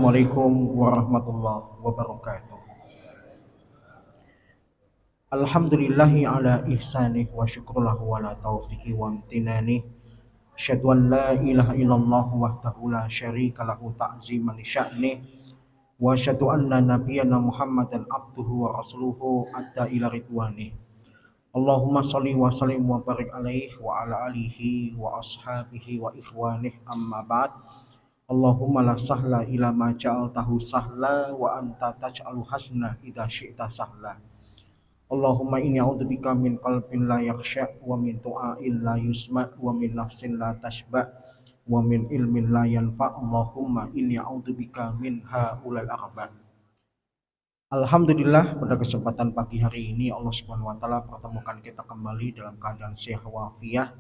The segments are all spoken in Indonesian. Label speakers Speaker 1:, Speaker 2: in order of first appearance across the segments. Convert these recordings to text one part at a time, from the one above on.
Speaker 1: Assalamualaikum warahmatullahi wabarakatuh. Alhamdulillahi ala ihsanih wa syukurlahu ala taufiqi wa amtinani. Asyhadu an la ilaha illallah wahdahu la syarika lahu ta'ziman li sya'nih. Wa asyhadu anna nabiyyana Muhammadan abduhu wa rasuluhu adda ila ridwanih. Allahumma shalli wa sallim wa barik alaihi wa ala alihi wa ashabihi wa ikhwanih amma ba'd. Allahumma la sahla ila ma ja'altahu sahla wa anta taj'alu hasna idza syi'ta sahla. Allahumma inni a'udzubika min qalbin la yakhsha wa min du'ain la yusma wa min nafsin la tashba wa min ilmin la yanfa. Allahumma inni a'udzubika min haulal arba. Alhamdulillah, pada kesempatan pagi hari ini Allah Subhanahu wa taala pertemukan kita kembali dalam keadaan sehat walafiat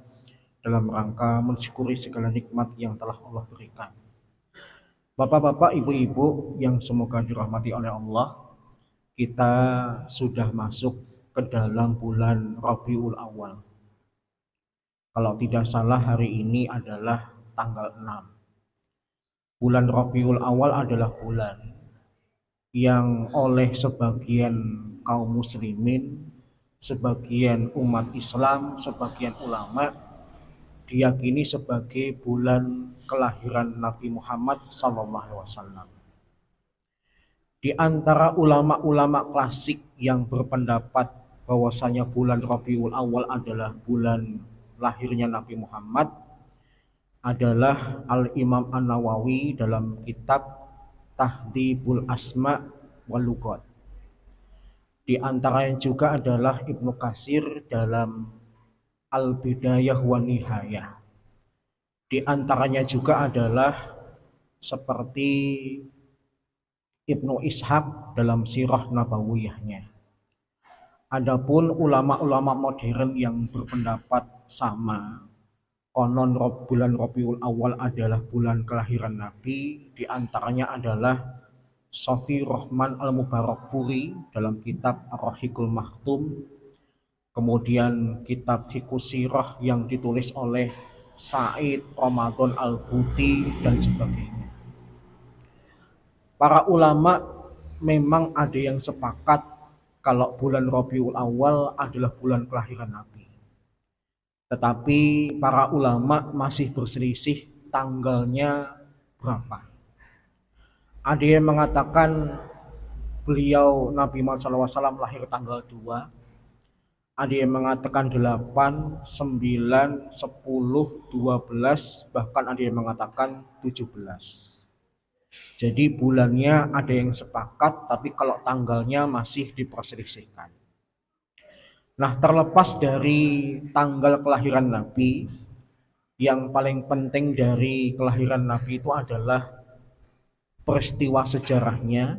Speaker 1: dalam rangka mensyukuri segala nikmat yang telah Allah berikan. Bapak-bapak, ibu-ibu yang semoga dirahmati oleh Allah, kita sudah masuk ke dalam bulan Rabiul Awal. Kalau tidak salah hari ini adalah tanggal 6. Bulan Rabiul Awal adalah bulan yang oleh sebagian kaum muslimin, sebagian umat Islam, sebagian ulama diyakini sebagai bulan kelahiran Nabi Muhammad SAW. Di antara ulama-ulama klasik yang berpendapat bahwasanya bulan Rabiul Awal adalah bulan lahirnya Nabi Muhammad adalah Al-Imam An-Nawawi dalam kitab Tahdhibul Asma wal Lughat. Di antaranya juga adalah Ibnu Katsir dalam Al-Bidayah wa Nihayah. Di antaranya juga adalah seperti Ibnu Ishaq dalam Sirah Nabawiyahnya. Adapun ulama-ulama modern yang berpendapat sama, konon bulan Rabiul Awal adalah bulan kelahiran Nabi, di antaranya adalah Sofi Rahman Al-Mubarakfuri dalam kitab Ar-Rahiqul Maktum, kemudian kitab Fiqh Sirah yang ditulis oleh Said Ramadan Al-Buti dan sebagainya. Para ulama memang ada yang sepakat kalau bulan Rabiul Awal adalah bulan kelahiran Nabi. Tetapi para ulama masih berselisih tanggalnya berapa. Ada yang mengatakan beliau Nabi Muhammad SAW lahir tanggal 2. Ada yang mengatakan 8, 9, 10, 12, bahkan ada yang mengatakan 17. Jadi bulannya ada yang sepakat, tapi kalau tanggalnya masih diperselisihkan. Nah, terlepas dari tanggal kelahiran Nabi, yang paling penting dari kelahiran Nabi itu adalah peristiwa sejarahnya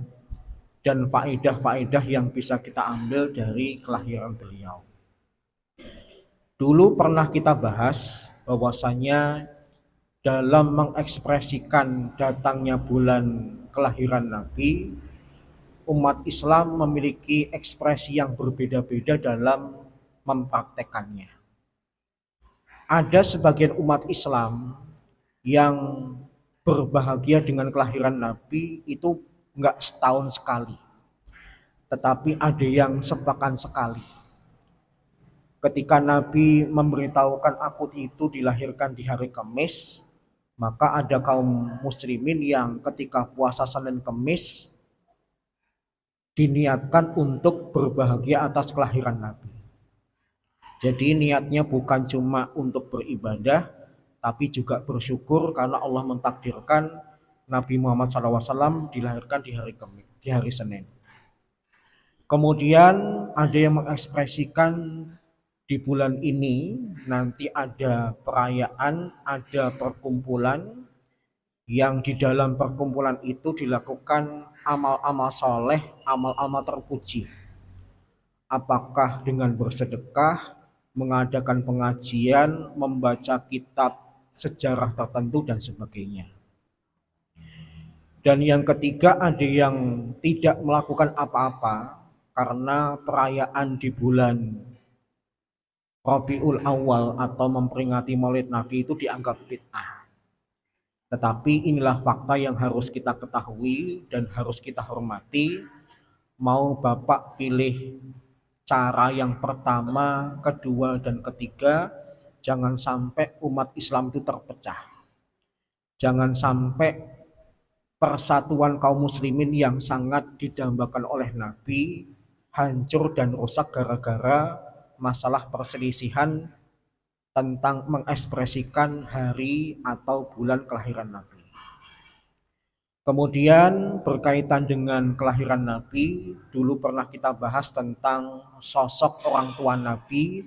Speaker 1: dan faedah-faedah yang bisa kita ambil dari kelahiran beliau. Dulu pernah kita bahas bahwasanya dalam mengekspresikan datangnya bulan kelahiran Nabi, umat Islam memiliki ekspresi yang berbeda-beda dalam mempraktekannya. Ada sebagian umat Islam yang berbahagia dengan kelahiran Nabi itu enggak setahun sekali, tetapi ada yang sepekan sekali. Ketika Nabi memberitahukan aku itu dilahirkan di hari Kamis, maka ada kaum muslimin yang ketika puasa Senin Kamis diniatkan untuk berbahagia atas kelahiran Nabi. Jadi niatnya bukan cuma untuk beribadah, tapi juga bersyukur karena Allah mentakdirkan Nabi Muhammad SAW dilahirkan di hari Kamis, di hari Senin. Kemudian ada yang mengekspresikan di bulan ini nanti ada perayaan, ada perkumpulan yang di dalam perkumpulan itu dilakukan amal-amal soleh, amal-amal terpuji. Apakah dengan bersedekah, mengadakan pengajian, membaca kitab sejarah tertentu dan sebagainya. Dan yang ketiga ada yang tidak melakukan apa-apa karena perayaan di bulan Rabiul Awal atau memperingati Maulid Nabi itu dianggap bid'ah. Tetapi inilah fakta yang harus kita ketahui dan harus kita hormati. Mau Bapak pilih cara yang pertama, kedua, dan ketiga, jangan sampai umat Islam itu terpecah. Jangan sampai persatuan kaum muslimin yang sangat didambakan oleh Nabi hancur dan rusak gara-gara masalah perselisihan tentang mengekspresikan hari atau bulan kelahiran Nabi. Kemudian berkaitan dengan kelahiran Nabi, dulu pernah kita bahas tentang sosok orang tua Nabi,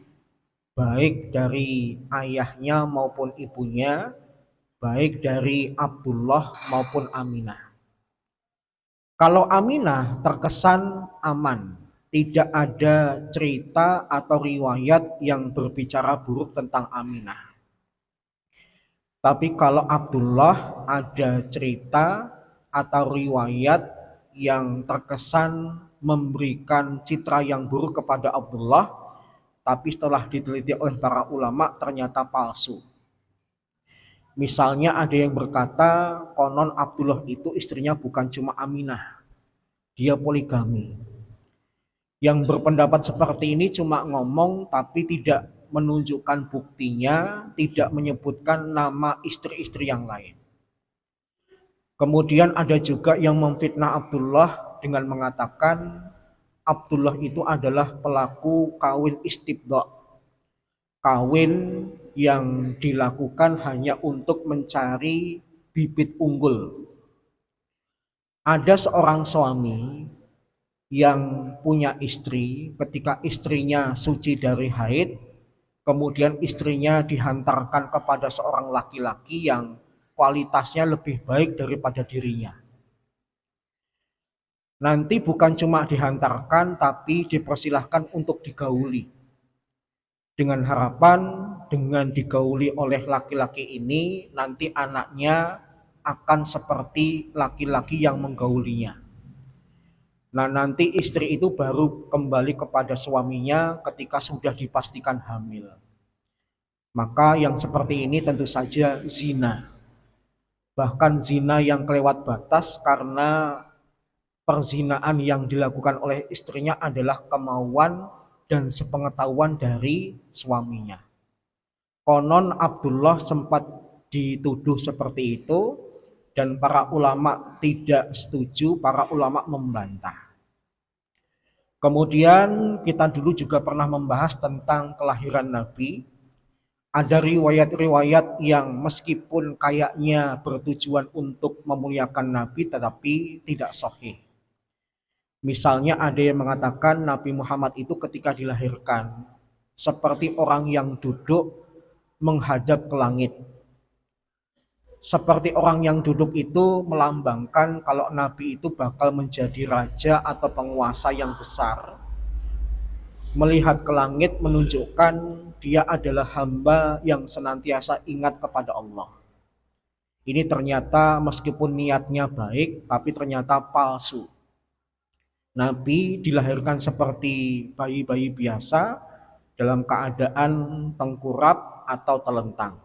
Speaker 1: baik dari ayahnya maupun ibunya, baik dari Abdullah maupun Aminah. Kalau Aminah terkesan aman, tidak ada cerita atau riwayat yang berbicara buruk tentang Aminah. Tapi kalau Abdullah ada cerita atau riwayat yang terkesan memberikan citra yang buruk kepada Abdullah, tapi setelah diteliti oleh para ulama ternyata palsu. Misalnya ada yang berkata konon Abdullah itu istrinya bukan cuma Aminah, dia poligami. Yang berpendapat seperti ini cuma ngomong tapi tidak menunjukkan buktinya, tidak menyebutkan nama istri-istri yang lain. Kemudian ada juga yang memfitnah Abdullah dengan mengatakan Abdullah itu adalah pelaku kawin istibdha. Kawin yang dilakukan hanya untuk mencari bibit unggul. Ada seorang suami yang punya istri, ketika istrinya suci dari haid, kemudian istrinya dihantarkan kepada seorang laki-laki yang kualitasnya lebih baik daripada dirinya. Nanti bukan cuma dihantarkan, tapi dipersilahkan untuk digauli. Dengan harapan dengan digauli oleh laki-laki ini, nanti anaknya akan seperti laki-laki yang menggaulinya. Nah, nanti istri itu baru kembali kepada suaminya ketika sudah dipastikan hamil. Maka yang seperti ini tentu saja zina. Bahkan zina yang kelewat batas karena perzinaan yang dilakukan oleh istrinya adalah kemauan dan sepengetahuan dari suaminya. Konon Abdullah sempat dituduh seperti itu dan para ulama tidak setuju, para ulama membantah. Kemudian kita dulu juga pernah membahas tentang kelahiran Nabi. Ada riwayat-riwayat yang meskipun kayaknya bertujuan untuk memuliakan Nabi tetapi tidak sahih. Misalnya ada yang mengatakan Nabi Muhammad itu ketika dilahirkan seperti orang yang duduk menghadap ke langit. Seperti orang yang duduk itu melambangkan kalau Nabi itu bakal menjadi raja atau penguasa yang besar. Melihat ke langit menunjukkan dia adalah hamba yang senantiasa ingat kepada Allah. Ini ternyata meskipun niatnya baik, tapi ternyata palsu. Nabi dilahirkan seperti bayi-bayi biasa dalam keadaan tengkurap atau telentang.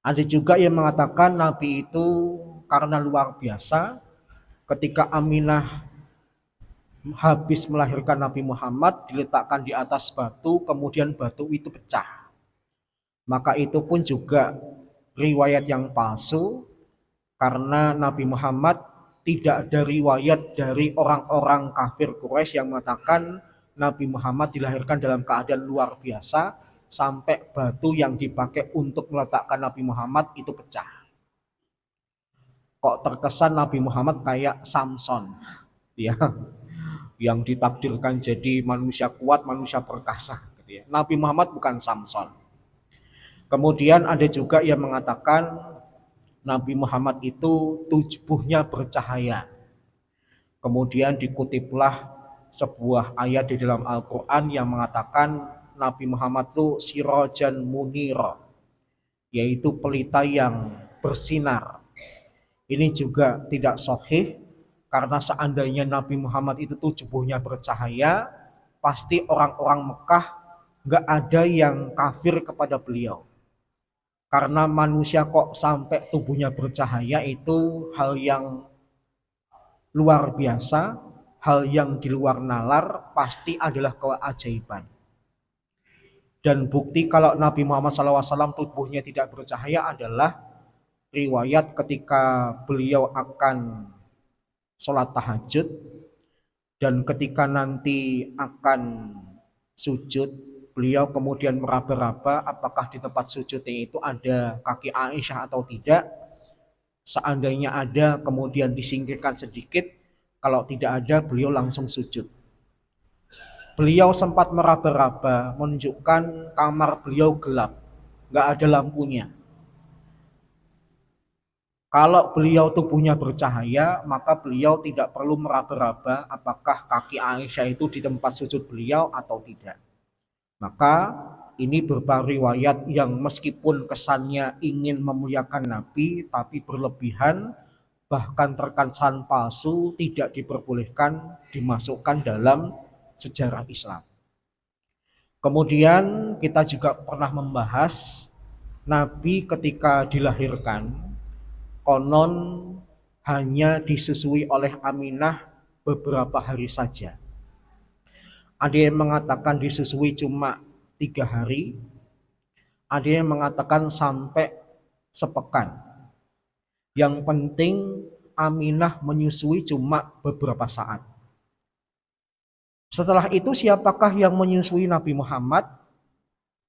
Speaker 1: Ada juga yang mengatakan Nabi itu karena luar biasa, ketika Aminah habis melahirkan Nabi Muhammad diletakkan di atas batu, kemudian batu itu pecah. Maka itu pun juga riwayat yang palsu, karena Nabi Muhammad tidak ada riwayat dari orang-orang kafir Quraisy yang mengatakan Nabi Muhammad dilahirkan dalam keadaan luar biasa sampai batu yang dipakai untuk meletakkan Nabi Muhammad itu pecah. Kok terkesan Nabi Muhammad kayak Samson, ya, yang ditakdirkan jadi manusia kuat, manusia perkasa. Gitu ya. Nabi Muhammad bukan Samson. Kemudian ada juga yang mengatakan Nabi Muhammad itu tubuhnya bercahaya. Kemudian dikutiplah sebuah ayat di dalam Al-Quran yang mengatakan Nabi Muhammad itu sirajan munira, yaitu pelita yang bersinar. Ini juga tidak sahih, karena seandainya Nabi Muhammad itu tubuhnya bercahaya, pasti orang-orang Mekah gak ada yang kafir kepada beliau. Karena manusia kok sampai tubuhnya bercahaya itu hal yang luar biasa, hal yang di luar nalar, pasti adalah keajaiban. Dan bukti kalau Nabi Muhammad SAW tubuhnya tidak bercahaya adalah riwayat ketika beliau akan sholat tahajud dan ketika nanti akan sujud, beliau kemudian meraba-raba apakah di tempat sujudnya itu ada kaki Aisyah atau tidak. Seandainya ada, kemudian disingkirkan sedikit. Kalau tidak ada, beliau langsung sujud. Beliau sempat meraba-raba, menunjukkan kamar beliau gelap, nggak ada lampunya. Kalau beliau tubuhnya bercahaya, maka beliau tidak perlu meraba-raba apakah kaki Aisyah itu di tempat sujud beliau atau tidak. Maka ini berupa riwayat yang meskipun kesannya ingin memuliakan Nabi, tapi berlebihan, bahkan terkesan palsu, tidak diperbolehkan dimasukkan dalam sejarah Islam. Kemudian kita juga pernah membahas Nabi ketika dilahirkan, konon hanya disusui oleh Aminah beberapa hari saja. Ada yang mengatakan disusui cuma 3 hari, ada yang mengatakan sampai sepekan. Yang penting Aminah menyusui cuma beberapa saat. Setelah itu siapakah yang menyusui Nabi Muhammad?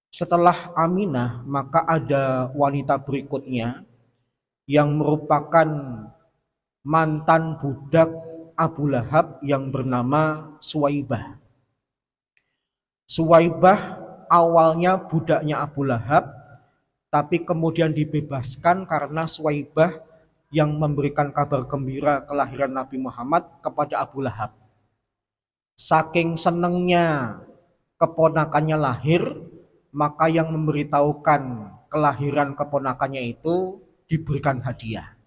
Speaker 1: Setelah Aminah, maka ada wanita berikutnya yang merupakan mantan budak Abu Lahab yang bernama Suwaibah. Suwaibah awalnya budaknya Abu Lahab, tapi kemudian dibebaskan karena Suwaibah yang memberikan kabar gembira kelahiran Nabi Muhammad kepada Abu Lahab. Saking senangnya keponakannya lahir, maka yang memberitahukan kelahiran keponakannya itu diberikan hadiah.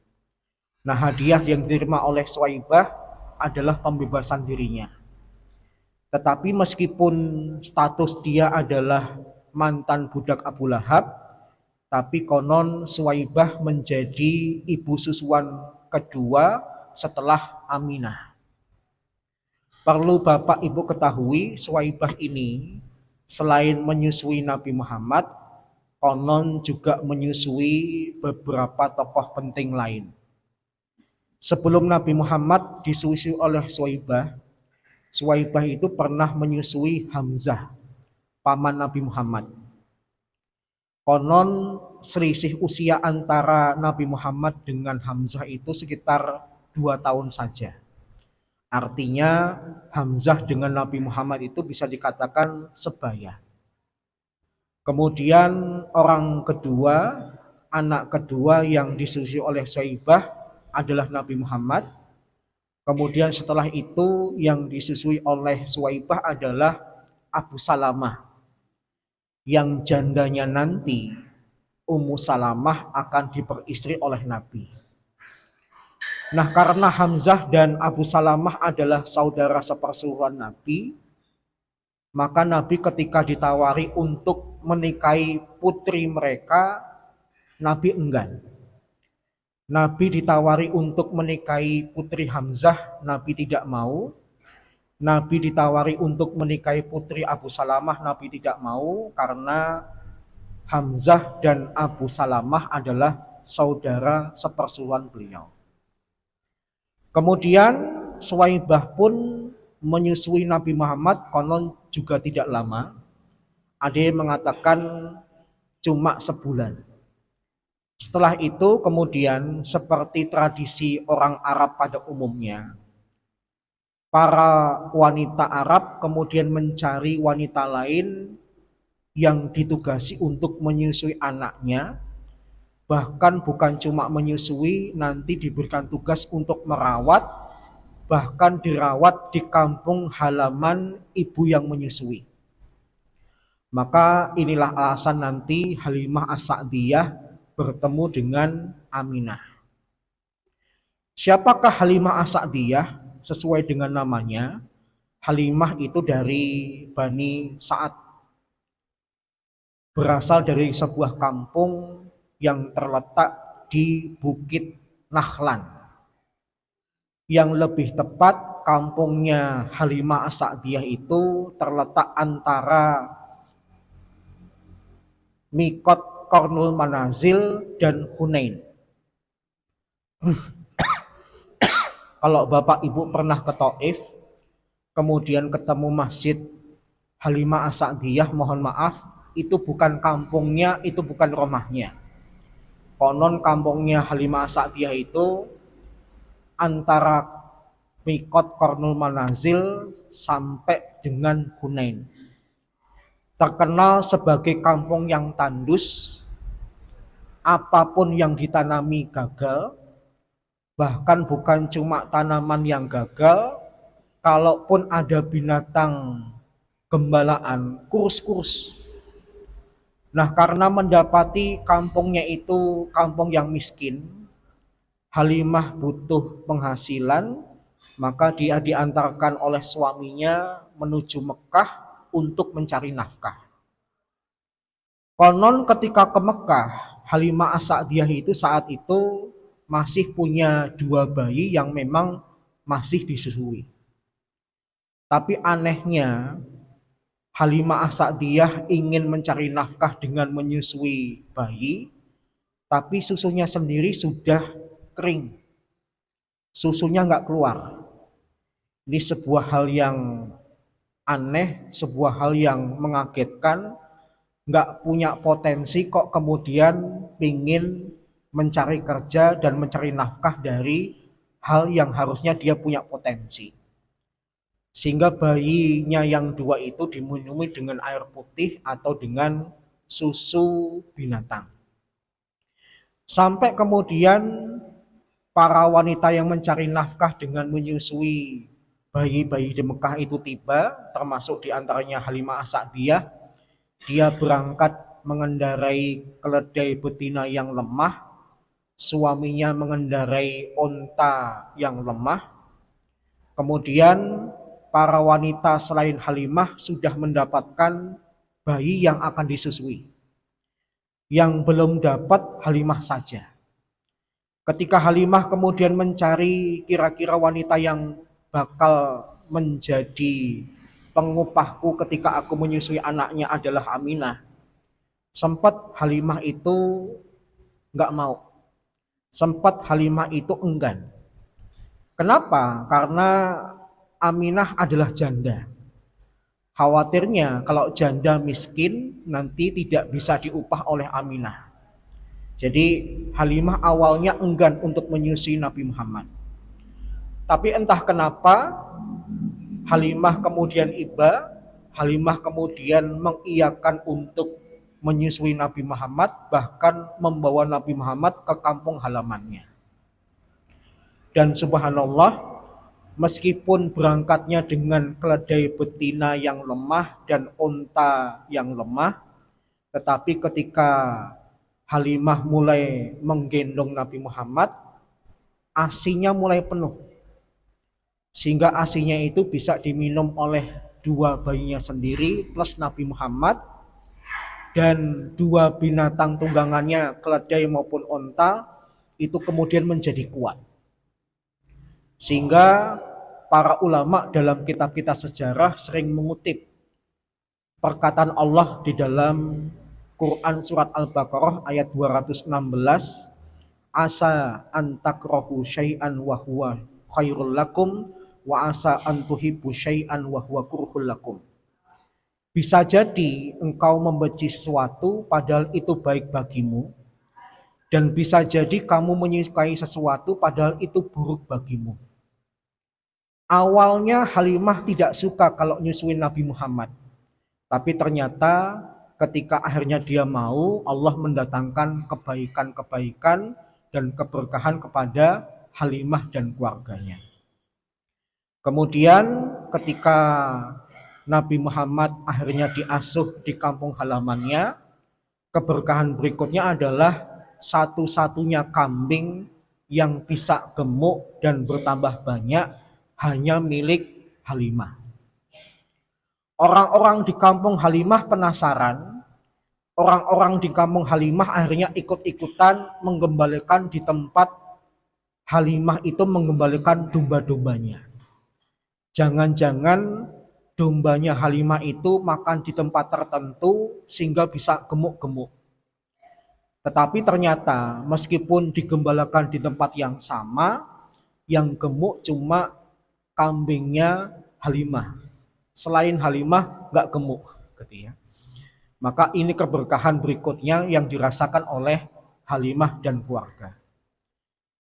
Speaker 1: Nah, hadiah yang diterima oleh Suwaibah adalah pembebasan dirinya. Tetapi meskipun status dia adalah mantan budak Abu Lahab, tapi konon Suwaibah menjadi ibu susuan kedua setelah Aminah. Perlu Bapak Ibu ketahui, Suwaibah ini selain menyusui Nabi Muhammad, konon juga menyusui beberapa tokoh penting lain. Sebelum Nabi Muhammad disusui oleh Suwaibah, Suwaibah itu pernah menyusui Hamzah, paman Nabi Muhammad. Konon selisih usia antara Nabi Muhammad dengan Hamzah itu sekitar 2 tahun saja. Artinya Hamzah dengan Nabi Muhammad itu bisa dikatakan sebaya. Kemudian anak kedua yang disusui oleh Suwaibah adalah Nabi Muhammad. Kemudian setelah itu yang disusui oleh Suwaibah adalah Abu Salamah. Yang jandanya nanti Ummu Salamah akan diperistri oleh Nabi. Nah, karena Hamzah dan Abu Salamah adalah saudara sepersuruan Nabi, maka Nabi ketika ditawari untuk menikahi putri mereka, Nabi enggan. Nabi ditawari untuk menikahi putri Hamzah, Nabi tidak mau. Nabi ditawari untuk menikahi putri Abu Salamah, Nabi tidak mau karena Hamzah dan Abu Salamah adalah saudara sepersuruan beliau. Kemudian Suwaibah pun menyusui Nabi Muhammad, konon juga tidak lama. Ada yang mengatakan cuma sebulan. Setelah itu kemudian seperti tradisi orang Arab pada umumnya, para wanita Arab kemudian mencari wanita lain yang ditugasi untuk menyusui anaknya. Bahkan bukan cuma menyusui, nanti diberikan tugas untuk merawat, bahkan dirawat di kampung halaman ibu yang menyusui. Maka inilah alasan nanti Halimah As-Sa'diyah bertemu dengan Aminah. Siapakah Halimah As-Sa'diyah? Sesuai dengan namanya, Halimah itu dari Bani Sa'ad. Berasal dari sebuah kampung yang terletak di Bukit Nahlan. Yang lebih tepat, kampungnya Halimah As-Sa'diyah itu terletak antara Mikot Qarnul Manazil dan Hunain. Kalau Bapak Ibu pernah ke Taif, kemudian ketemu Masjid Halimah As-Sa'diyah, mohon maaf, itu bukan kampungnya, itu bukan rumahnya. Konon kampungnya Halimah As-Sa'diyah itu antara Mikot Qarnul Manazil sampai dengan Hunain. Terkenal sebagai kampung yang tandus, apapun yang ditanami gagal, bahkan bukan cuma tanaman yang gagal, kalaupun ada binatang gembalaan, kurus-kurus. Nah, karena mendapati kampungnya itu kampung yang miskin, Halimah butuh penghasilan, maka dia diantarkan oleh suaminya menuju Mekah untuk mencari nafkah. Konon ketika ke Mekah, Halimah As-Sa'diyah itu saat itu masih punya 2 bayi yang memang masih disusui. Tapi anehnya, Halimah As-Sa'diyah ingin mencari nafkah dengan menyusui bayi, tapi susunya sendiri sudah kering. Susunya nggak keluar. Ini sebuah hal yang aneh, sebuah hal yang mengagetkan. Nggak punya potensi kok kemudian ingin mencari kerja dan mencari nafkah dari hal yang harusnya dia punya potensi. Sehingga bayinya yang 2 itu diminumi dengan air putih atau dengan susu binatang. Sampai kemudian para wanita yang mencari nafkah dengan menyusui bayi-bayi di Mekah itu tiba, termasuk diantaranya Halimah As-Sa'diyah. Dia berangkat mengendarai keledai betina yang lemah, suaminya mengendarai onta yang lemah. Kemudian para wanita selain Halimah sudah mendapatkan bayi yang akan disusui. Yang belum dapat Halimah saja. Ketika Halimah kemudian mencari kira-kira wanita yang bakal menjadi pengupahku ketika aku menyusui anaknya adalah Aminah. Sempat Halimah itu nggak mau. Sempat Halimah itu enggan. Kenapa? Karena Aminah adalah janda. Khawatirnya kalau janda miskin nanti tidak bisa diupah oleh Aminah. Jadi Halimah awalnya enggan untuk menyusui Nabi Muhammad. Tapi entah kenapa Halimah kemudian iba, Halimah kemudian mengiyakan untuk menyusui Nabi Muhammad, bahkan membawa Nabi Muhammad ke kampung halamannya. Dan subhanallah, meskipun berangkatnya dengan keledai betina yang lemah dan unta yang lemah, tetapi ketika Halimah mulai menggendong Nabi Muhammad, asinya mulai penuh. Sehingga asinya itu bisa diminum oleh 2 bayinya sendiri plus Nabi Muhammad, dan 2 binatang tunggangannya keledai maupun onta itu kemudian menjadi kuat. Sehingga para ulama dalam kitab-kitab sejarah sering mengutip perkataan Allah di dalam Quran surat Al-Baqarah ayat 216, asa antakrahu syai'an wa huwa khairul lakum wa asa an tuhibbu syai'an wa huwa kurhul lakum. Bisa jadi engkau membenci sesuatu padahal itu baik bagimu, dan bisa jadi kamu menyukai sesuatu padahal itu buruk bagimu. Awalnya Halimah tidak suka kalau nyusuin Nabi Muhammad, tapi ternyata ketika akhirnya dia mau, Allah mendatangkan kebaikan-kebaikan dan keberkahan kepada Halimah dan keluarganya. Kemudian ketika Nabi Muhammad akhirnya diasuh di kampung halamannya, keberkahan berikutnya adalah satu-satunya kambing yang bisa gemuk dan bertambah banyak hanya milik Halimah. Orang-orang di kampung Halimah penasaran orang-orang di kampung Halimah akhirnya ikut-ikutan menggembalikan di tempat Halimah itu menggembalikan domba-dombanya. Jangan-jangan dombanya Halimah itu makan di tempat tertentu sehingga bisa gemuk-gemuk. Tetapi ternyata meskipun digembalakan di tempat yang sama, yang gemuk cuma kambingnya Halimah. Selain Halimah nggak gemuk, gitu ya. Maka ini keberkahan berikutnya yang dirasakan oleh Halimah dan keluarga.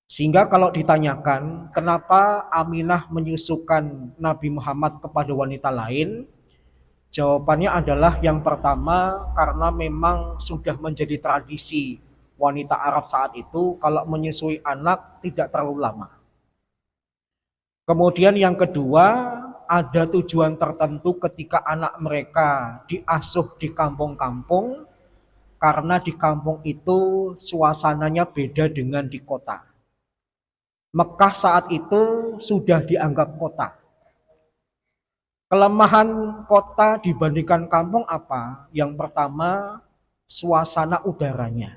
Speaker 1: Sehingga kalau ditanyakan kenapa Aminah menyusukan Nabi Muhammad kepada wanita lain, jawabannya adalah yang pertama karena memang sudah menjadi tradisi wanita Arab saat itu kalau menyusui anak tidak terlalu lama. Kemudian yang kedua, ada tujuan tertentu ketika anak mereka diasuh di kampung-kampung, karena di kampung itu suasananya beda dengan di kota. Mekah saat itu sudah dianggap kota. Kelemahan kota dibandingkan kampung apa? Yang pertama, suasana udaranya.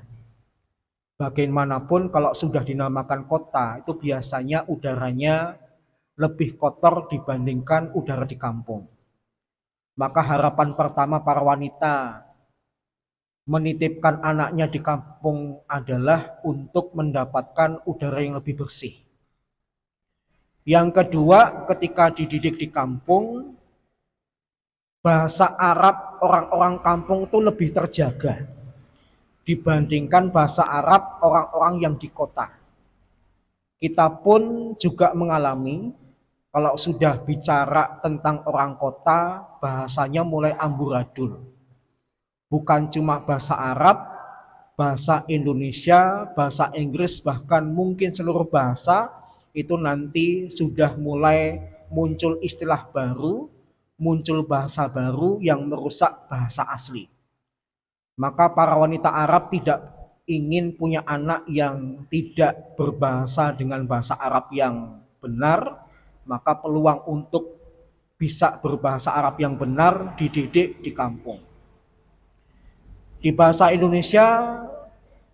Speaker 1: Bagaimanapun kalau sudah dinamakan kota, itu biasanya udaranya lebih kotor dibandingkan udara di kampung. Maka harapan pertama para wanita menitipkan anaknya di kampung adalah untuk mendapatkan udara yang lebih bersih. Yang kedua, ketika dididik di kampung, bahasa Arab orang-orang kampung itu lebih terjaga dibandingkan bahasa Arab orang-orang yang di kota. Kita pun juga mengalami kalau sudah bicara tentang orang kota, bahasanya mulai amburadul. Bukan cuma bahasa Arab, bahasa Indonesia, bahasa Inggris, bahkan mungkin seluruh bahasa itu nanti sudah mulai muncul istilah baru, muncul bahasa baru yang merusak bahasa asli. Maka para wanita Arab tidak ingin punya anak yang tidak berbahasa dengan bahasa Arab yang benar, maka peluang untuk bisa berbahasa Arab yang benar dididik di kampung. Di bahasa Indonesia,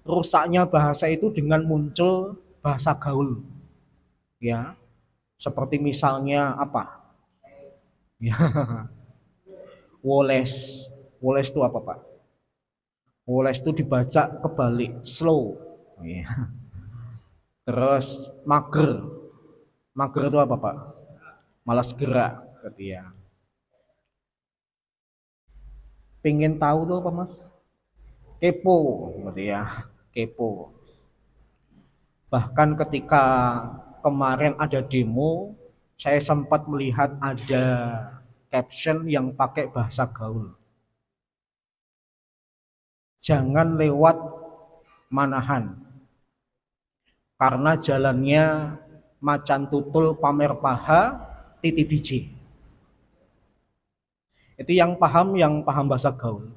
Speaker 1: rusaknya bahasa itu dengan muncul bahasa gaul. Ya, seperti misalnya apa? Ya, woles. Woles itu apa, Pak? Woles itu dibaca kebalik, slow. Ya. Terus mager. Mager itu apa, Pak? Malas gerak, gitu ya. Pengen tahu tuh apa, Mas? Kepo, gitu ya. Kepo. Bahkan ketika kemarin ada demo, saya sempat melihat ada caption yang pakai bahasa gaul. Jangan lewat Manahan, karena jalannya macan tutul pamer paha titi DJ. Itu yang paham bahasa gaul.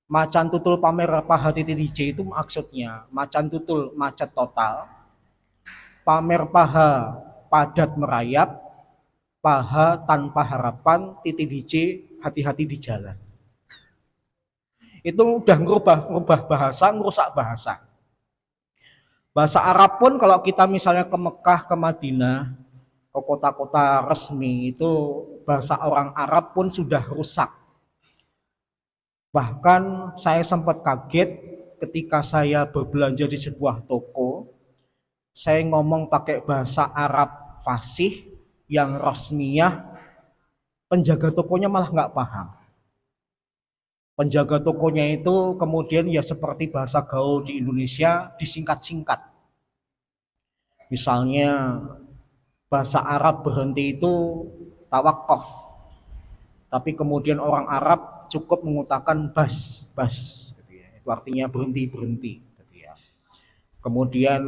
Speaker 1: Macan tutul pamer paha titi DJ itu maksudnya macan tutul macet total, pamer paha padat merayap, paha tanpa harapan, titi DJ hati-hati di jalan. Itu udah ngubah bahasa, ngerusak bahasa. Bahasa Arab pun kalau kita misalnya ke Mekah, ke Madinah, ke kota-kota resmi, itu bahasa orang Arab pun sudah rusak. Bahkan saya sempat kaget ketika saya berbelanja di sebuah toko, saya ngomong pakai bahasa Arab fasih yang resmiyah, penjaga tokonya malah nggak paham. Penjaga tokonya itu kemudian ya seperti bahasa gaul di Indonesia disingkat-singkat. Misalnya bahasa Arab berhenti itu tawakof, tapi kemudian orang Arab cukup mengutakan bas, gitu ya. Itu artinya berhenti. Gitu ya. Kemudian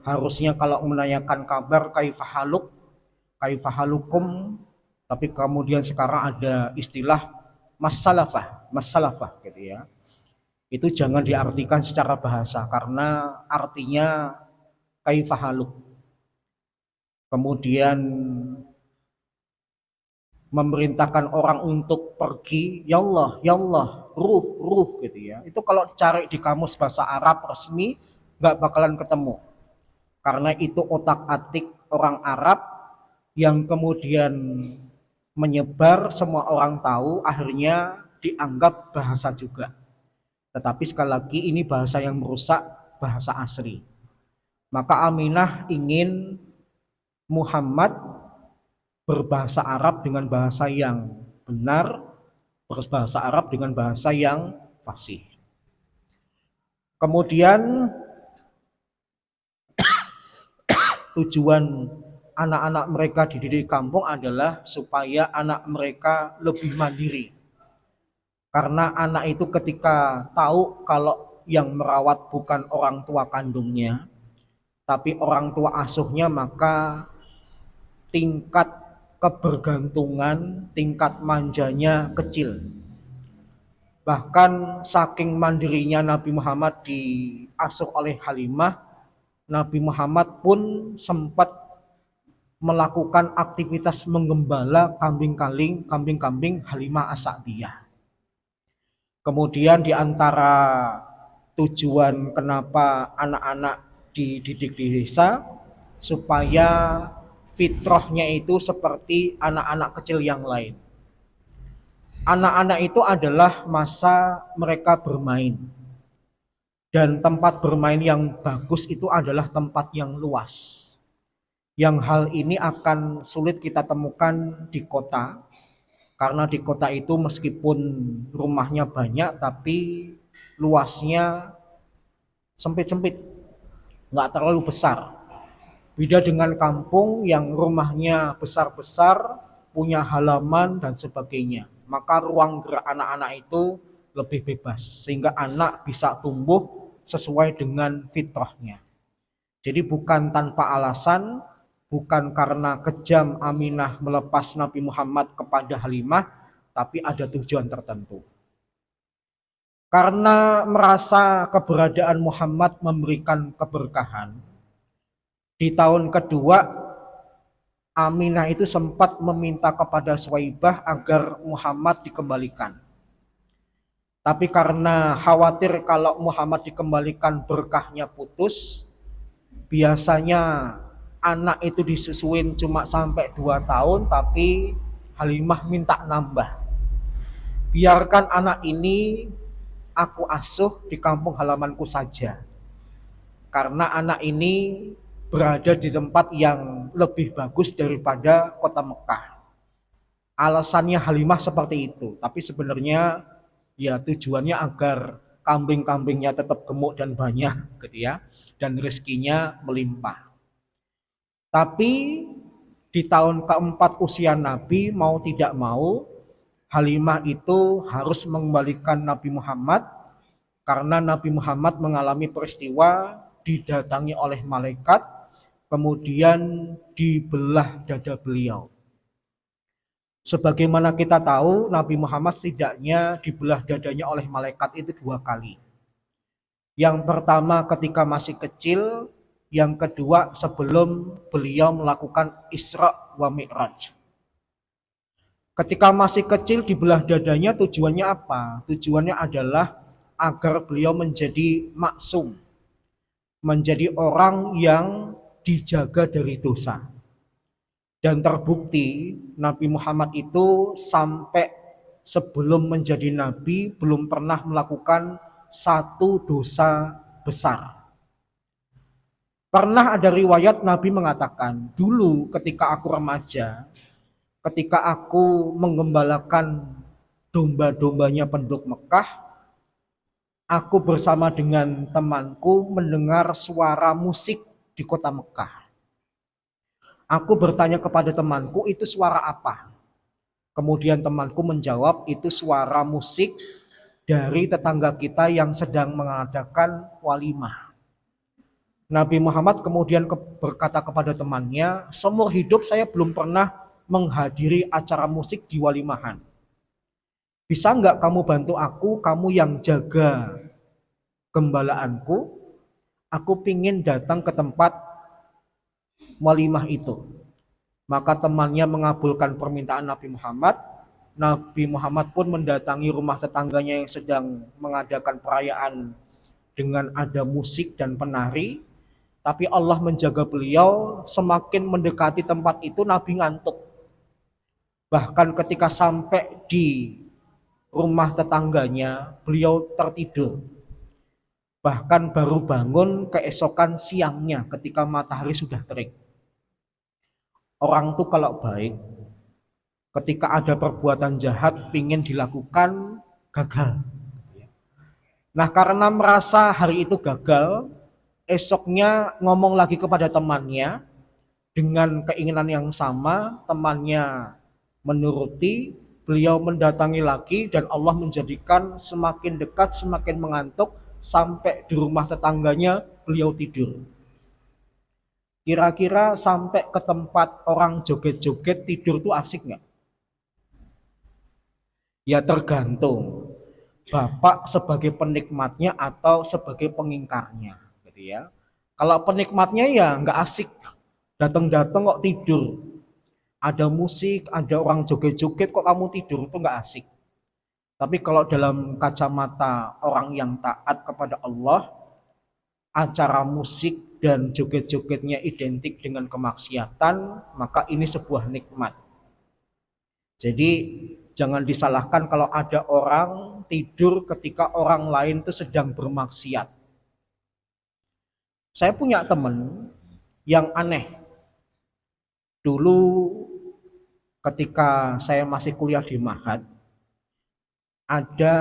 Speaker 1: harusnya kalau menanyakan kabar kaifahalukum, tapi kemudian sekarang ada istilah masalafah gitu ya. Itu jangan diartikan secara bahasa karena artinya kaifahaluk. Kemudian memerintahkan orang untuk pergi, ya Allah, ruh gitu ya. Itu kalau dicari di kamus bahasa Arab resmi nggak bakalan ketemu. Karena itu otak-atik orang Arab yang kemudian menyebar, semua orang tahu, akhirnya dianggap bahasa juga. Tetapi sekali lagi ini bahasa yang merusak bahasa asli. Maka Aminah ingin Muhammad berbahasa Arab dengan bahasa yang benar, berbahasa Arab dengan bahasa yang fasih. Kemudian tujuan anak-anak mereka dididik di kampung adalah supaya anak mereka lebih mandiri. Karena anak itu ketika tahu kalau yang merawat bukan orang tua kandungnya, tapi orang tua asuhnya, maka tingkat kebergantungan, tingkat manjanya kecil. Bahkan saking mandirinya Nabi Muhammad diasuh oleh Halimah, Nabi Muhammad pun sempat melakukan aktivitas menggembala kambing-kambing Halimah As-Sa'diyah. Kemudian di antara tujuan kenapa anak-anak dididik di desa, supaya fitrahnya itu seperti anak-anak kecil yang lain. Anak-anak itu adalah masa mereka bermain. Dan tempat bermain yang bagus itu adalah tempat yang luas. Yang hal ini akan sulit kita temukan di kota. Karena di kota itu meskipun rumahnya banyak, tapi luasnya sempit-sempit, nggak terlalu besar. Beda dengan kampung yang rumahnya besar-besar, punya halaman dan sebagainya. Maka ruang gerak anak-anak itu lebih bebas, sehingga anak bisa tumbuh sesuai dengan fitrahnya. Jadi bukan tanpa alasan, bukan karena kejam Aminah melepas Nabi Muhammad kepada Halimah, tapi ada tujuan tertentu. Karena merasa keberadaan Muhammad memberikan keberkahan, di tahun kedua Aminah itu sempat meminta kepada Suwaibah agar Muhammad dikembalikan. Tapi karena khawatir kalau Muhammad dikembalikan berkahnya putus, biasanya anak itu disusuin cuma sampai 2 tahun, tapi Halimah minta nambah. Biarkan anak ini aku asuh di kampung halamanku saja. Karena anak ini berada di tempat yang lebih bagus daripada kota Mekah. Alasannya Halimah seperti itu, tapi sebenarnya ya tujuannya agar kambing-kambingnya tetap gemuk dan banyak gitu ya, dan rezekinya melimpah. Tapi di tahun keempat usia Nabi, mau tidak mau Halimah itu harus mengembalikan Nabi Muhammad, karena Nabi Muhammad mengalami peristiwa didatangi oleh malaikat, kemudian dibelah dada beliau. Sebagaimana kita tahu, Nabi Muhammad setidaknya dibelah dadanya oleh malaikat itu 2 kali. Yang pertama ketika masih kecil, yang kedua sebelum beliau melakukan Isra wa Mi'raj. Ketika masih kecil dibelah dadanya tujuannya apa? Tujuannya adalah agar beliau menjadi maksum, menjadi orang yang dijaga dari dosa. Dan terbukti Nabi Muhammad itu sampai sebelum menjadi nabi belum pernah melakukan satu dosa besar. Pernah ada riwayat Nabi mengatakan, dulu ketika aku remaja, ketika aku menggembalakan domba-dombanya penduduk Mekah, aku bersama dengan temanku mendengar suara musik di kota Mekah. Aku bertanya kepada temanku, itu suara apa? Kemudian temanku menjawab, itu suara musik dari tetangga kita yang sedang mengadakan walimah. Nabi Muhammad kemudian berkata kepada temannya, seumur hidup saya belum pernah menghadiri acara musik di walimahan. Bisa nggak kamu bantu aku, kamu yang jaga gembalaanku, aku pingin datang ke tempat walimah itu. Maka temannya mengabulkan permintaan Nabi Muhammad. Nabi Muhammad pun mendatangi rumah tetangganya yang sedang mengadakan perayaan dengan ada musik dan penari. Tapi Allah menjaga beliau, semakin mendekati tempat itu Nabi ngantuk. Bahkan ketika sampai di rumah tetangganya, beliau tertidur. Bahkan baru bangun keesokan siangnya ketika matahari sudah terik. Orang tuh kalau baik, ketika ada perbuatan jahat pingin dilakukan, gagal. Nah, karena merasa hari itu gagal, esoknya ngomong lagi kepada temannya dengan keinginan yang sama, temannya menuruti, beliau mendatangi lagi dan Allah menjadikan semakin dekat, semakin mengantuk, sampai di rumah tetangganya beliau tidur. Kira-kira sampai ke tempat orang joget-joget tidur tuh asik nggak? Ya tergantung Bapak sebagai penikmatnya atau sebagai pengingkarnya, gitu ya. Kalau penikmatnya ya nggak asik, datang-datang kok tidur. Ada musik, ada orang joget-joget kok kamu tidur, itu nggak asik. Tapi kalau dalam kacamata orang yang taat kepada Allah, acara musik dan joget-jogetnya identik dengan kemaksiatan, maka ini sebuah nikmat. Jadi jangan disalahkan kalau ada orang tidur ketika orang lain itu sedang bermaksiat. Saya punya teman yang aneh. Dulu ketika saya masih kuliah di Mahat, ada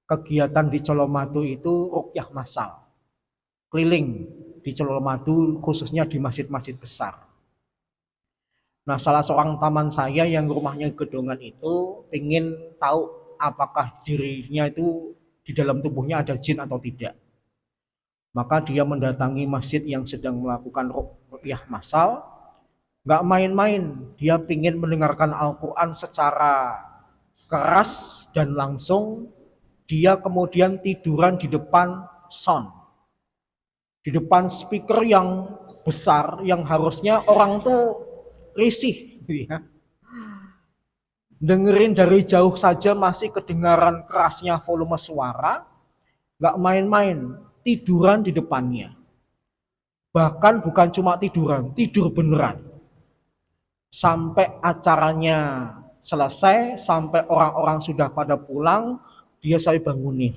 Speaker 1: kegiatan di Colomadu itu ruqyah massal. Keliling di Colomadu khususnya di masjid-masjid besar. Nah, salah seorang teman saya yang rumahnya gedongan itu ingin tahu apakah dirinya itu di dalam tubuhnya ada jin atau tidak. Maka dia mendatangi masjid yang sedang melakukan ruqyah massal. Nggak main-main, dia ingin mendengarkan Al-Quran secara keras dan langsung. Dia kemudian tiduran di depan sound, di depan speaker yang besar, yang harusnya orang tuh risih, ya. Dengerin dari jauh saja masih kedengaran kerasnya volume suara. Nggak main-main, tiduran di depannya. Bahkan bukan cuma tiduran, tidur beneran. Sampai acaranya selesai, sampai orang-orang sudah pada pulang, dia saya bangunin.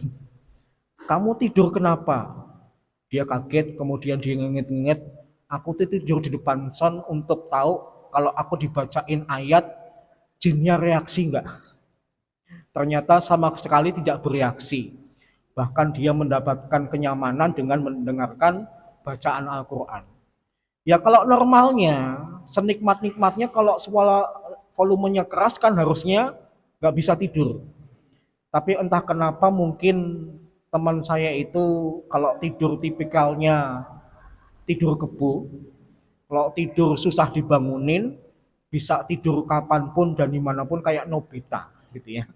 Speaker 1: Kamu tidur kenapa? Dia kaget, kemudian dia nginget-nginget, aku tidur di depan sound untuk tahu kalau aku dibacain ayat, jinnya reaksi enggak? Ternyata sama sekali tidak bereaksi. Bahkan dia mendapatkan kenyamanan dengan mendengarkan bacaan Al-Quran. Ya kalau normalnya, senikmat-nikmatnya kalau suara volumenya keras kan harusnya nggak bisa tidur. Tapi entah kenapa mungkin teman saya itu kalau tidur tipikalnya tidur kebo, kalau tidur susah dibangunin, bisa tidur kapanpun dan dimanapun kayak Nobita gitu ya,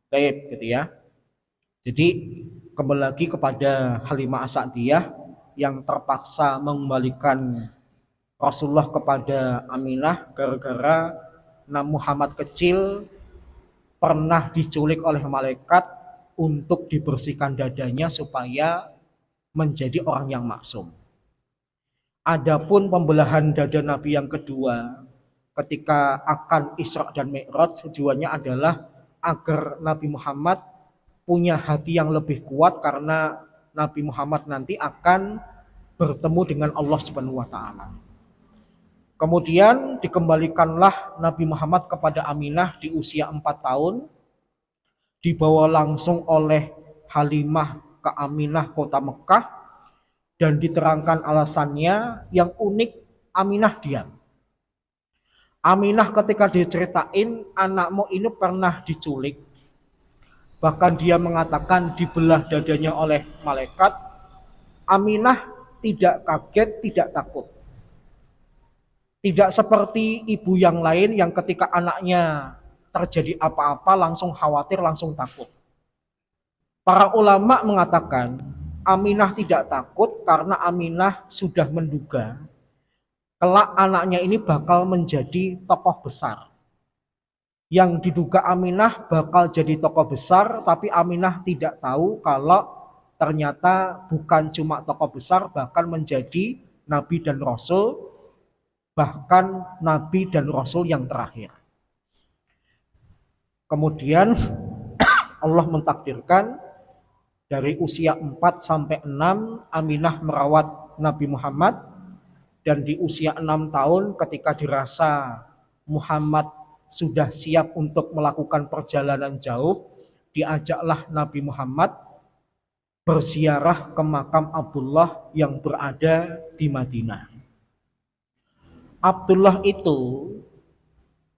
Speaker 1: gaib gitu ya. Jadi kembali lagi kepada Halimah As-Sa'diyah yang terpaksa mengembalikan Rasulullah kepada Aminah gara-gara Nabi Muhammad kecil pernah diculik oleh malaikat untuk dibersihkan dadanya supaya menjadi orang yang maksum. Adapun pembelahan dada Nabi yang kedua ketika akan Isra dan Mi'raj tujuannya adalah agar Nabi Muhammad punya hati yang lebih kuat karena Nabi Muhammad nanti akan bertemu dengan Allah Subhanahu wa taala. Kemudian dikembalikanlah Nabi Muhammad kepada Aminah di usia 4 tahun, dibawa langsung oleh Halimah ke Aminah kota Mekah, dan diterangkan alasannya yang unik. Aminah diam. Aminah ketika diceritain anakmu ini pernah diculik, bahkan dia mengatakan dibelah dadanya oleh malaikat, Aminah tidak kaget, tidak takut. Tidak seperti ibu yang lain yang ketika anaknya terjadi apa-apa langsung khawatir, langsung takut. Para ulama mengatakan Aminah tidak takut karena Aminah sudah menduga kelak anaknya ini bakal menjadi tokoh besar. yang diduga Aminah bakal jadi tokoh besar, tapi Aminah tidak tahu kalau ternyata bukan cuma tokoh besar, bahkan menjadi nabi dan rasul, bahkan nabi dan rasul yang terakhir. Kemudian Allah mentakdirkan dari usia 4 sampai 6 Aminah merawat Nabi Muhammad, dan di usia 6 tahun ketika dirasa Muhammad sudah siap untuk melakukan perjalanan jauh, diajaklah Nabi Muhammad berziarah ke makam Abdullah yang berada di Madinah. Abdullah itu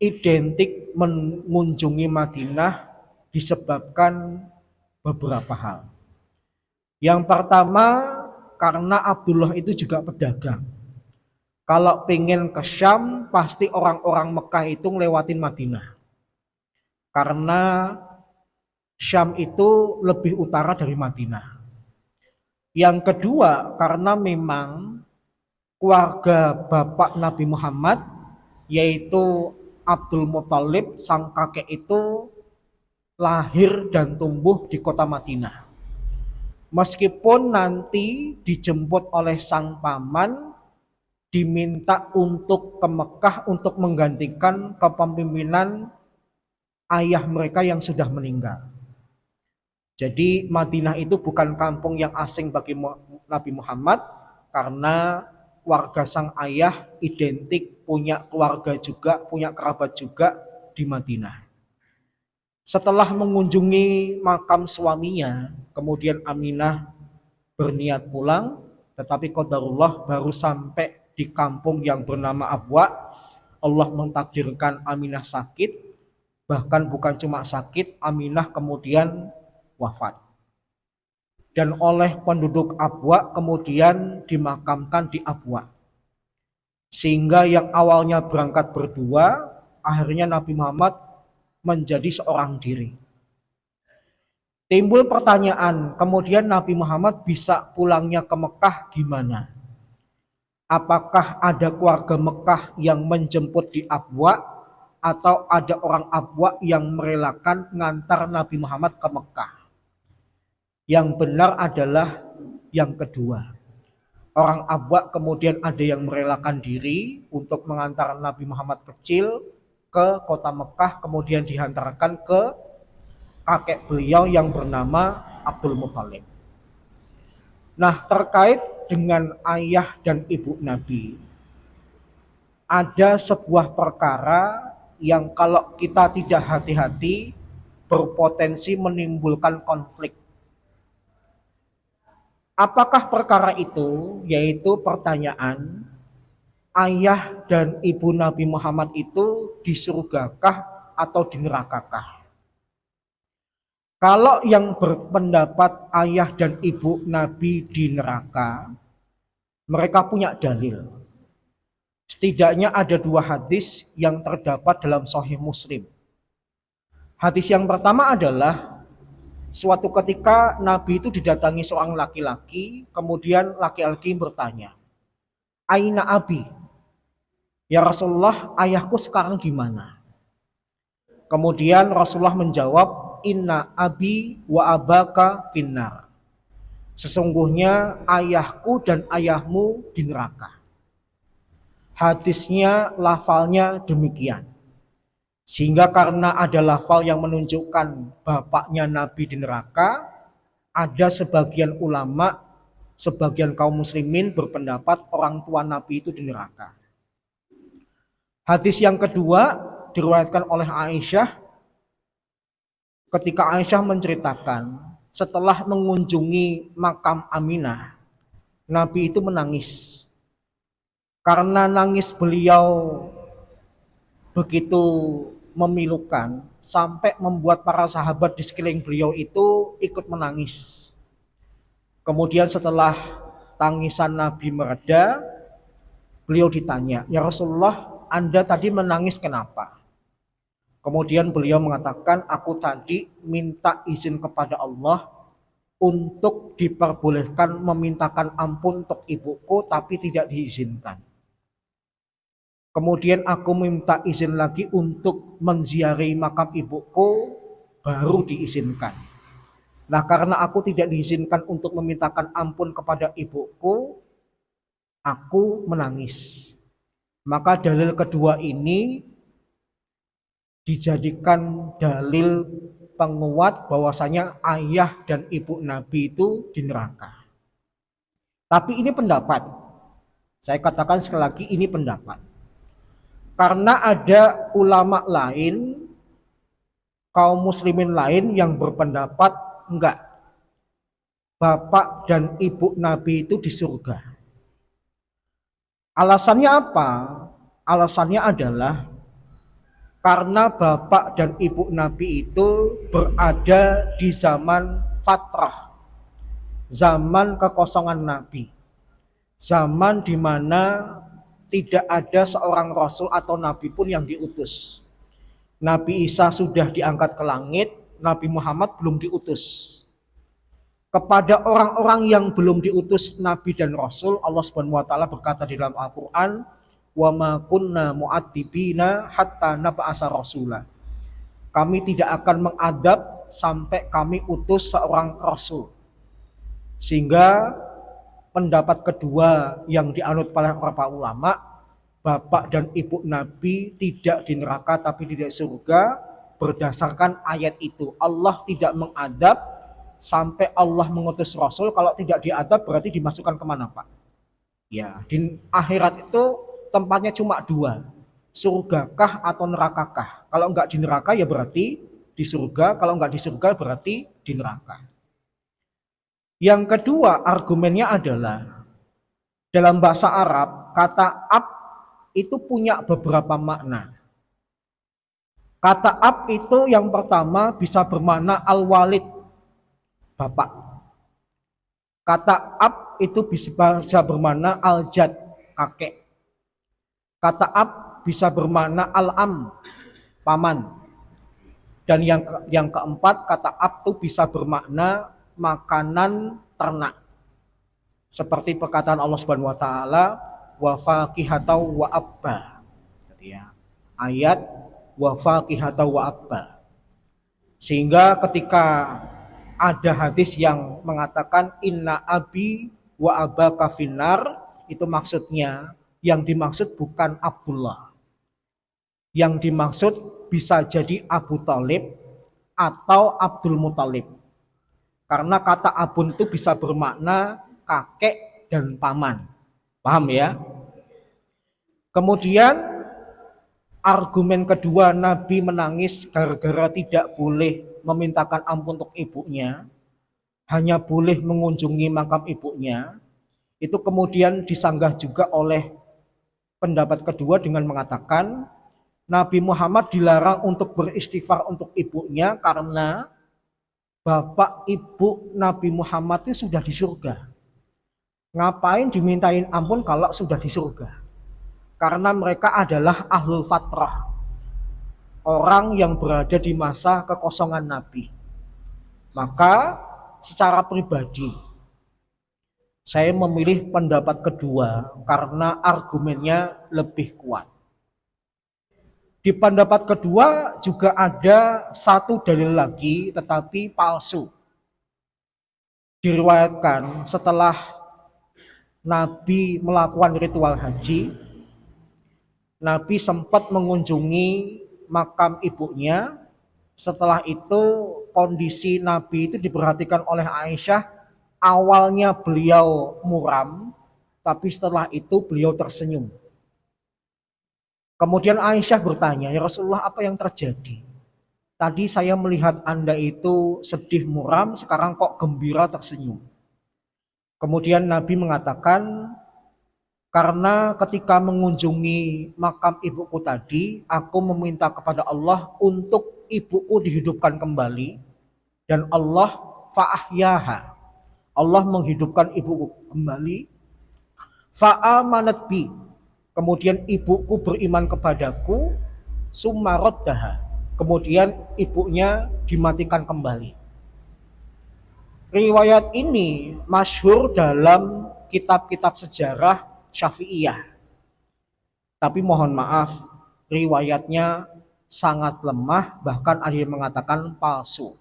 Speaker 1: identik mengunjungi Madinah disebabkan beberapa hal. Yang pertama, karena Abdullah itu juga pedagang. Kalau pengen ke Syam, pasti orang-orang Mekah itu ngelewatin Madinah. Karena Syam itu lebih utara dari Madinah. Yang kedua, karena memang keluarga bapak Nabi Muhammad, yaitu Abdul Muthalib, sang kakek itu lahir dan tumbuh di kota Madinah. Meskipun nanti dijemput oleh sang paman, diminta untuk ke Mekah untuk menggantikan kepemimpinan ayah mereka yang sudah meninggal. Jadi Madinah itu bukan kampung yang asing bagi Nabi Muhammad, karena warga sang ayah identik punya keluarga juga, punya kerabat juga di Madinah. Setelah mengunjungi makam suaminya, kemudian Aminah berniat pulang, tetapi qadarullah baru sampai di kampung yang bernama Abwa, Allah mentakdirkan Aminah sakit. Bahkan bukan cuma sakit, Aminah kemudian wafat. Dan oleh penduduk Abwa kemudian dimakamkan di Abwa. Sehingga yang awalnya berangkat berdua, akhirnya Nabi Muhammad menjadi seorang diri. Timbul pertanyaan, kemudian Nabi Muhammad bisa pulangnya ke Mekah gimana? Apakah ada keluarga Mekah yang menjemput di Abwa, atau ada orang Abwa yang merelakan ngantar Nabi Muhammad ke Mekah? Yang benar adalah yang kedua. Orang Abwa kemudian ada yang merelakan diri untuk mengantar Nabi Muhammad kecil ke kota Mekah, kemudian dihantarkan ke kakek beliau yang bernama Abdul Muthalib. Nah, terkait dengan ayah dan ibu Nabi, ada sebuah perkara yang kalau kita tidak hati-hati berpotensi menimbulkan konflik. Apakah perkara itu? Yaitu pertanyaan, ayah dan ibu Nabi Muhammad itu di surgakah atau di nerakakah? Kalau yang berpendapat ayah dan ibu Nabi di neraka, mereka punya dalil. Setidaknya ada 2 hadis yang terdapat dalam Sahih Muslim. Hadis yang pertama adalah suatu ketika Nabi itu didatangi seorang laki-laki, kemudian laki-laki bertanya, "Aina abi?" "Ya Rasulullah, ayahku sekarang di mana?" Kemudian Rasulullah menjawab, "Inna abi wa abaka finnar." Sesungguhnya ayahku dan ayahmu di neraka. Hadisnya, lafalnya demikian. Sehingga karena ada lafal yang menunjukkan bapaknya Nabi di neraka, ada sebagian ulama, sebagian kaum muslimin berpendapat orang tua Nabi itu di neraka. Hadis yang kedua diriwayatkan oleh Aisyah, ketika Aisyah menceritakan setelah mengunjungi makam Aminah, Nabi itu menangis. Karena nangis beliau begitu memilukan sampai membuat para sahabat di sekeliling beliau itu ikut menangis. Kemudian setelah tangisan Nabi mereda, beliau ditanya, "Ya Rasulullah, Anda tadi menangis kenapa?" Kemudian beliau mengatakan, "Aku tadi minta izin kepada Allah untuk diperbolehkan memintakan ampun untuk ibuku, tapi tidak diizinkan." Kemudian aku minta izin lagi untuk menziarahi makam ibuku, baru diizinkan. Nah, karena aku tidak diizinkan untuk memintakan ampun kepada ibuku, aku menangis. Maka dalil kedua ini dijadikan dalil penguat bahwasanya ayah dan ibu Nabi itu di neraka. Tapi ini pendapat. Saya katakan sekali lagi, ini pendapat. Karena ada ulama lain, kaum muslimin lain yang berpendapat enggak, bapak dan ibu Nabi itu di surga. Alasannya apa? Alasannya adalah karena bapak dan ibu Nabi itu berada di zaman fatrah, zaman kekosongan Nabi, zaman di mana tidak ada seorang rasul atau nabi pun yang diutus. Nabi Isa sudah diangkat ke langit, Nabi Muhammad belum diutus. Kepada orang-orang yang belum diutus nabi dan rasul, Allah Subhanahu wa taala berkata di dalam Al-Qur'an, "Wa ma kunna mu'adzibina hatta nab'asa rasula." Kami tidak akan mengadab sampai kami utus seorang rasul. Sehingga pendapat kedua yang dianut oleh para ulama, bapak dan ibu Nabi tidak di neraka tapi di surga, berdasarkan ayat itu. Allah tidak mengadab sampai Allah mengutus Rasul. Kalau tidak diadab berarti dimasukkan kemana, Pak? Ya, di akhirat itu tempatnya cuma dua, surgakah atau nerakakah. Kalau enggak di neraka ya berarti di surga, kalau enggak di surga berarti di neraka. Yang kedua argumennya adalah dalam bahasa Arab kata ab itu punya beberapa makna. Kata ab itu yang pertama bisa bermakna al-walid, bapak. Kata ab itu bisa bermakna al-jad, kakek. Kata ab bisa bermakna al-am, paman. Dan yang keempat, kata ab itu bisa bermakna makanan ternak. Seperti perkataan Allah Subhanahu wa taala, wa faqihatau wa abba. Jadi ya, ayat wa faqihatau wa abba. Sehingga ketika ada hadis yang mengatakan inna abi wa abaka finnar, itu maksudnya yang dimaksud bukan Abdullah. Yang dimaksud bisa jadi Abu Thalib atau Abdul Muthalib. Karena kata abun itu bisa bermakna kakek dan paman. Paham ya? Kemudian argumen kedua, Nabi menangis gara-gara tidak boleh memintakan ampun untuk ibunya, hanya boleh mengunjungi makam ibunya. Itu kemudian disanggah juga oleh pendapat kedua dengan mengatakan Nabi Muhammad dilarang untuk beristighfar untuk ibunya karena bapak ibu Nabi Muhammad itu sudah di surga. Ngapain dimintain ampun kalau sudah di surga? Karena mereka adalah ahlul fatrah, orang yang berada di masa kekosongan Nabi. Maka secara pribadi saya memilih pendapat kedua karena argumennya lebih kuat. Di pendapat kedua juga ada satu dalil lagi tetapi palsu. Diriwayatkan setelah Nabi melakukan ritual haji, Nabi sempat mengunjungi makam ibunya. Setelah itu kondisi Nabi itu diperhatikan oleh Aisyah. Awalnya beliau muram, tapi setelah itu beliau tersenyum. Kemudian Aisyah bertanya, ya Rasulullah, apa yang terjadi? Tadi saya melihat Anda itu sedih muram, sekarang kok gembira tersenyum. Kemudian Nabi mengatakan, karena ketika mengunjungi makam ibuku tadi, aku meminta kepada Allah untuk ibuku dihidupkan kembali, dan Allah fa'ahyaha, Allah menghidupkan ibuku kembali, fa'amanat bi, kemudian ibuku beriman kepadaku, summa raddaha, kemudian ibunya dimatikan kembali. Riwayat ini masyhur dalam kitab-kitab sejarah Syafi'iyah. Tapi mohon maaf, riwayatnya sangat lemah, bahkan ada yang mengatakan palsu.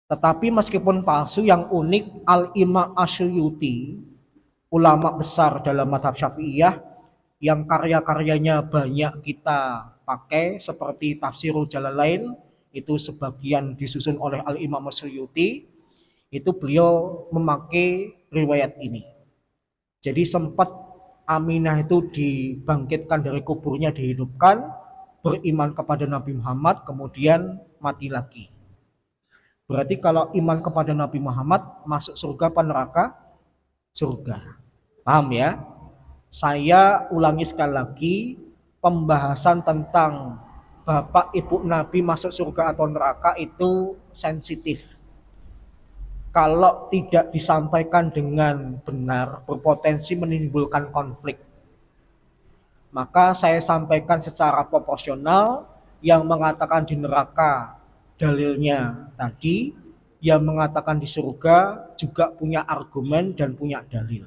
Speaker 1: Tetapi meskipun palsu, yang unik Al-Imam Asyuyuti, ulama besar dalam mazhab Syafi'iyah, yang karya-karyanya banyak kita pakai seperti Tafsirul Jalalain, itu sebagian disusun oleh Al-Imam Asyuyuti, itu beliau memakai riwayat ini. Jadi sempat Aminah itu dibangkitkan dari kuburnya, dihidupkan, beriman kepada Nabi Muhammad, kemudian mati lagi. Berarti kalau iman kepada Nabi Muhammad, masuk surga apa neraka? Surga. Paham ya? Saya ulangi sekali lagi, pembahasan tentang bapak ibu Nabi masuk surga atau neraka itu sensitif. Kalau tidak disampaikan dengan benar, berpotensi menimbulkan konflik. Maka saya sampaikan secara proporsional, yang mengatakan di neraka dalilnya tadi, yang mengatakan di surga juga punya argumen dan punya dalil.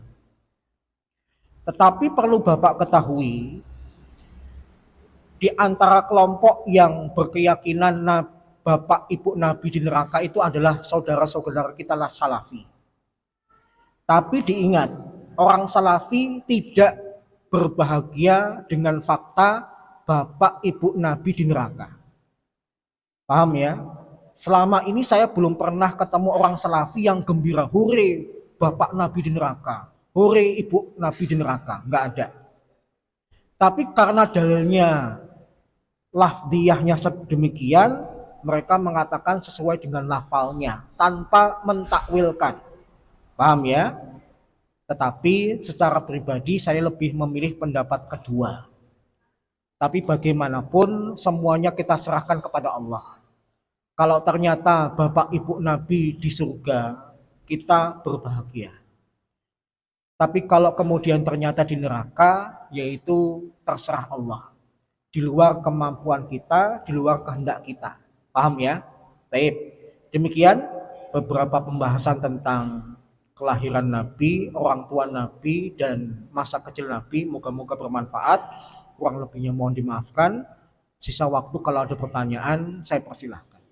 Speaker 1: Tetapi perlu Bapak ketahui, di antara kelompok yang berkeyakinan Bapak Ibu Nabi di neraka itu adalah saudara-saudara kita lah Salafi. Tapi diingat, orang Salafi tidak berbahagia dengan fakta Bapak Ibu Nabi di neraka. Paham ya? Selama ini saya belum pernah ketemu orang Salafi yang gembira, hore Bapak Nabi di neraka, hore Ibu Nabi di neraka. Nggak ada. Tapi karena dalilnya, lafdiyahnya sedemikian, mereka mengatakan sesuai dengan lafalnya tanpa mentakwilkan. Paham ya? Tetapi secara pribadi saya lebih memilih pendapat kedua. Tapi bagaimanapun semuanya kita serahkan kepada Allah. Kalau ternyata Bapak Ibu Nabi di surga, kita berbahagia. Tapi kalau kemudian ternyata di neraka, yaitu terserah Allah. Di luar kemampuan kita, di luar kehendak kita. Paham ya? Baik. Demikian beberapa pembahasan tentang kelahiran Nabi, orang tua Nabi, dan masa kecil Nabi. Moga-moga bermanfaat. Kurang lebihnya mohon dimaafkan. Sisa waktu kalau ada pertanyaan, saya persilahkan.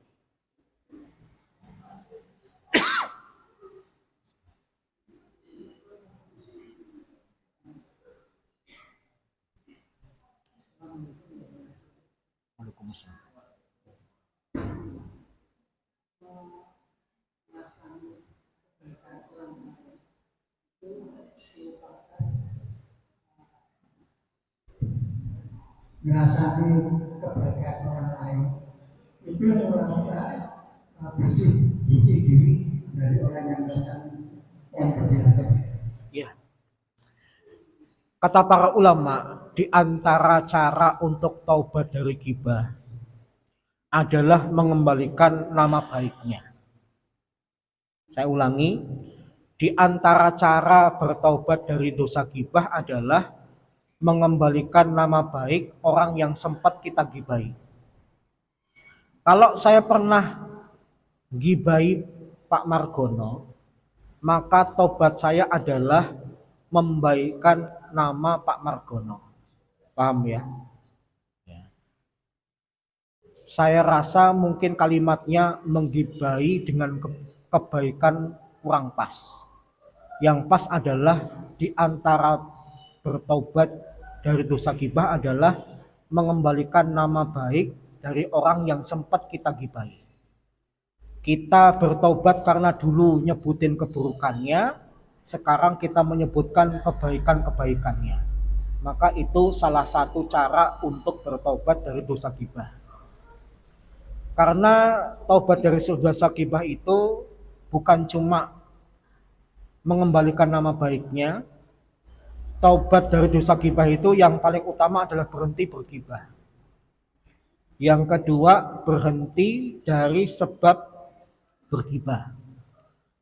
Speaker 1: Waalaikumsalam.
Speaker 2: Ngerasani kebaikan orang lain itu orang-orang bersih diri dari orang yang berjalan.
Speaker 1: Ya. Kata para ulama, di antara cara untuk taubat dari ghibah adalah mengembalikan nama baiknya. Saya ulangi, di antara cara bertaubat dari dosa ghibah adalah mengembalikan nama baik orang yang sempat kita gibai. Kalau saya pernah gibai Pak Margono, maka tobat saya adalah membaikkan nama Pak Margono. Paham ya? Saya rasa mungkin kalimatnya menggibai dengan kebaikan kurang pas. Yang pas adalah di antara bertaubat dari dosa ghibah adalah mengembalikan nama baik dari orang yang sempat kita gibai. Kita bertaubat karena dulu nyebutin keburukannya, sekarang kita menyebutkan kebaikan-kebaikannya. Maka itu salah satu cara untuk bertaubat dari dosa ghibah. Karena taubat dari dosa ghibah itu bukan cuma mengembalikan nama baiknya, taubat dari dosa ghibah itu yang paling utama adalah berhenti berghibah. Yang kedua, berhenti dari sebab berghibah.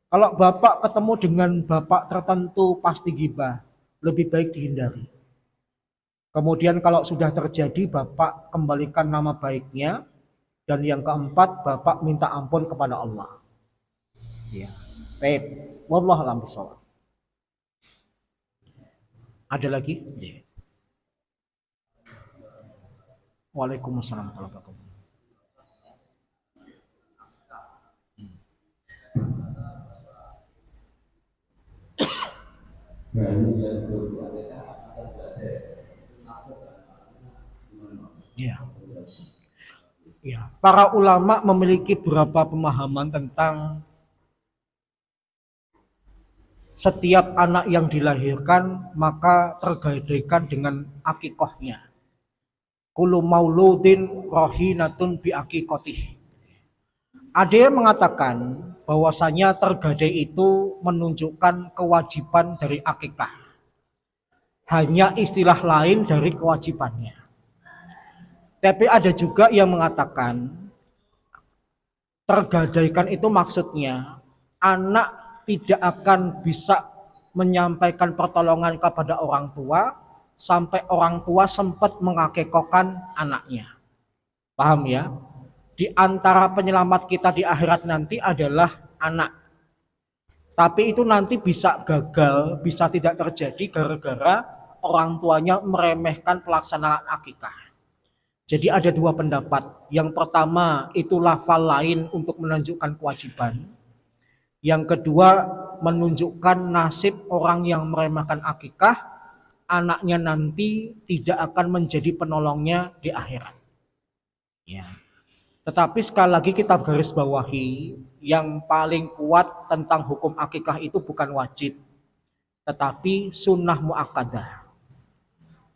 Speaker 1: Kalau Bapak ketemu dengan Bapak tertentu pasti ghibah, lebih baik dihindari. Kemudian kalau sudah terjadi, Bapak kembalikan nama baiknya. Dan yang keempat, Bapak minta ampun kepada Allah. Ya. Baik. Wallahu a'lam bishawab. Ada lagi? Waalaikumsalam warahmatullahi wabarakatuh. Ya. Ya, para ulama memiliki beberapa pemahaman tentang setiap anak yang dilahirkan maka tergadaikan dengan akikohnya. Kullu mauludin rohinatun bi akikotih. Ada yang mengatakan bahwasanya tergadai itu menunjukkan kewajiban dari akikah. Hanya istilah lain dari kewajibannya. Tapi ada juga yang mengatakan tergadaikan itu maksudnya anak tidak akan bisa menyampaikan pertolongan kepada orang tua sampai orang tua sempat mengakekkan anaknya. Paham ya? Di antara penyelamat kita di akhirat nanti adalah anak. Tapi itu nanti bisa gagal, bisa tidak terjadi gara-gara orang tuanya meremehkan pelaksanaan akikah. Jadi ada dua pendapat. Yang pertama itu lafal lain untuk menunjukkan kewajiban. Yang kedua menunjukkan nasib orang yang meremehkan akikah, anaknya nanti tidak akan menjadi penolongnya di akhirat. Ya. Tetapi sekali lagi kita garis bawahi, yang paling kuat tentang hukum akikah itu bukan wajib, tetapi sunnah muakkadah.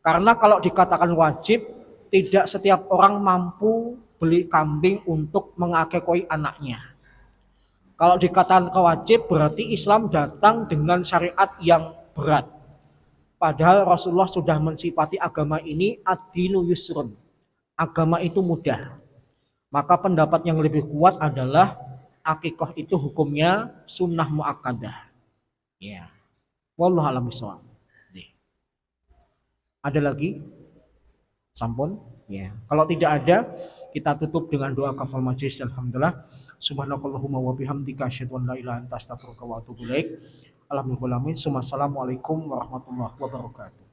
Speaker 1: Karena kalau dikatakan wajib, tidak setiap orang mampu beli kambing untuk mengakekoi anaknya. Kalau dikatakan wajib berarti Islam datang dengan syariat yang berat. Padahal Rasulullah sudah mensifati agama ini ad-dinu yusrun. Agama itu mudah. Maka pendapat yang lebih kuat adalah akikah itu hukumnya sunnah muakkadah. Ya. Wallahu a'lam bishawab. Ada lagi? Sampun? Ya. Kalau tidak ada, kita tutup dengan doa kafal majlis. Alhamdulillah. Subhanakallahumma wa bihamdika asyhadu an la ilaha illa anta astaghfiruka wa atubu ilaik. Alhamdulillah. Assalamualaikum warahmatullahi wabarakatuh.